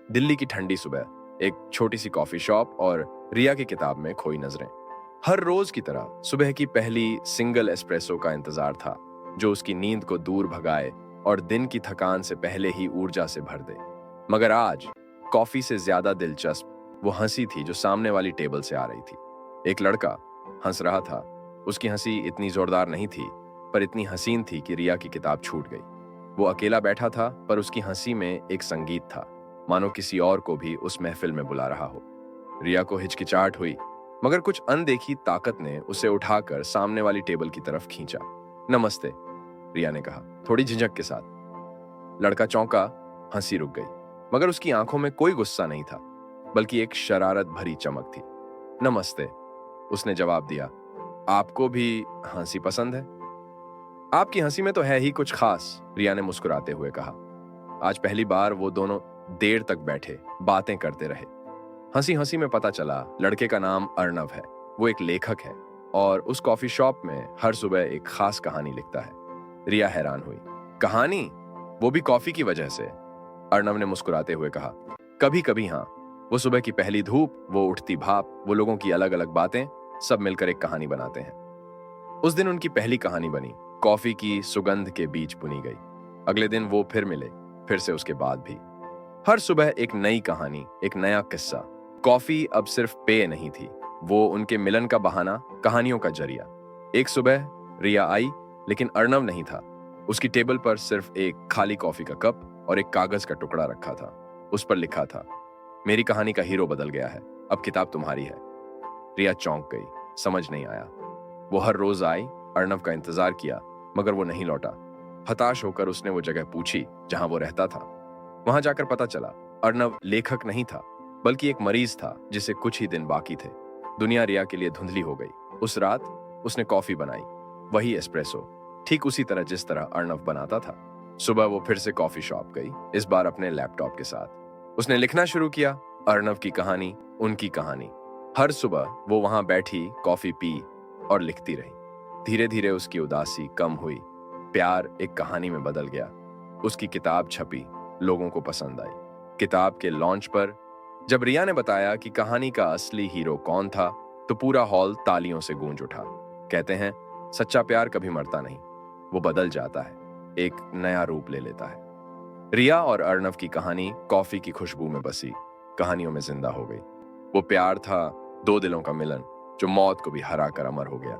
दिल्ली की ठंडी सुबह, एक छोटी सी कॉफी शॉप और रिया की किताब में खोई नजरें। हर रोज की तरह सुबह की पहली सिंगल एस्प्रेसो का इंतजार था, जो उसकी नींद को दूर भगाए और दिन की थकान से पहले ही ऊर्जा से भर दे। मगर आज कॉफी से ज्यादा दिलचस्प वो हंसी थी जो सामने वाली टेबल से आ रही थी। एक लड़का हंस रहा था। उसकी हंसी इतनी जोरदार नहीं थी, पर इतनी हसीन थी कि रिया की किताब छूट गई। वो अकेला बैठा था, पर उसकी हंसी में एक संगीत था, मानो किसी और को भी उस महफिल में बुला रहा हो। रिया को हिचकिचाहट हुई, मगर कुछ अनदेखी ताकत ने उसे उठाकर सामने वाली टेबल की तरफ खींचा। नमस्ते, रिया ने कहा, थोड़ी झिझक के साथ। लड़का चौंका। हंसी रुक गई, मगर उसकी आंखों में कोई गुस्सा नहीं था, बल्कि एक शरारत भरी चमक थी। नमस्ते, उसने जवाब दिया। आपको भी हंसी पसंद है? आपकी हंसी में तो है ही कुछ खास, रिया ने मुस्कुराते हुए कहा। आज पहली बार वो दोनों देर तक बैठे बातें करते रहे। हंसी हंसी में पता चला लड़के का नाम अर्णव है। वो एक लेखक है और उस कॉफी शॉप में हर सुबह एक खास कहानी लिखता है। रिया हैरान हुई। कहानी? वो भी कॉफी की वजह से? अर्णव ने मुस्कुराते हुए कहा, कभी कभी हाँ। वो सुबह की पहली धूप, वो उठती भाप, वो लोगों की अलग अलग बातें, सब मिलकर एक कहानी बनाते हैं। उस दिन उनकी पहली कहानी बनी, कॉफी की सुगंध के बीच बुनी गई। अगले दिन वो फिर मिले, फिर से उसके बाद भी। हर सुबह एक नई कहानी, एक नया किस्सा। कॉफी अब सिर्फ पेय नहीं थी, वो उनके मिलन का बहाना, कहानियों का जरिया। एक सुबह रिया आई, लेकिन अर्णव नहीं था। उसकी टेबल पर सिर्फ एक खाली कॉफी का कप और एक कागज का टुकड़ा रखा था। उस पर लिखा था, मेरी कहानी का हीरो बदल गया है, अब किताब तुम्हारी है। रिया चौंक गई, समझ नहीं आया। वो हर रोज आई, अर्णव का इंतजार किया, मगर वो नहीं लौटा। हताश होकर उसने वो जगह पूछी जहां वो रहता था। वहां जाकर पता चला अर्णव लेखक नहीं था, बल्कि एक मरीज था जिसे कुछ ही दिन बाकी थे। दुनिया रिया के लिए धुंधली हो गई। उस रात उसने कॉफी बनाई, वही एस्प्रेसो, ठीक उसी तरह जिस तरह अर्णव बनाता था। सुबह वो फिर से कॉफी शॉप गई, इस बार अपने लैपटॉप के साथ। उसने लिखना शुरू किया, अर्णव की कहानी, उनकी कहानी। हर सुबह वो वहां बैठी, कॉफी पी और लिखती रही। धीरे धीरे उसकी उदासी कम हुई, प्यार एक कहानी में बदल गया। उसकी किताब छपी, लोगों को पसंद आई। किताब के लॉन्च पर जब रिया ने बताया कि कहानी का असली हीरो कौन था, तो पूरा हॉल तालियों से गूंज उठा। कहते हैं, सच्चा प्यार कभी मरता नहीं, वो बदल जाता है, एक नया रूप ले लेता है। रिया और अर्णव की कहानी कॉफी की खुशबू में बसी, कहानियों में जिंदा हो गई। वो प्यार था, दो दिलों का मिलन, जो मौत को भी हरा कर अमर हो गया।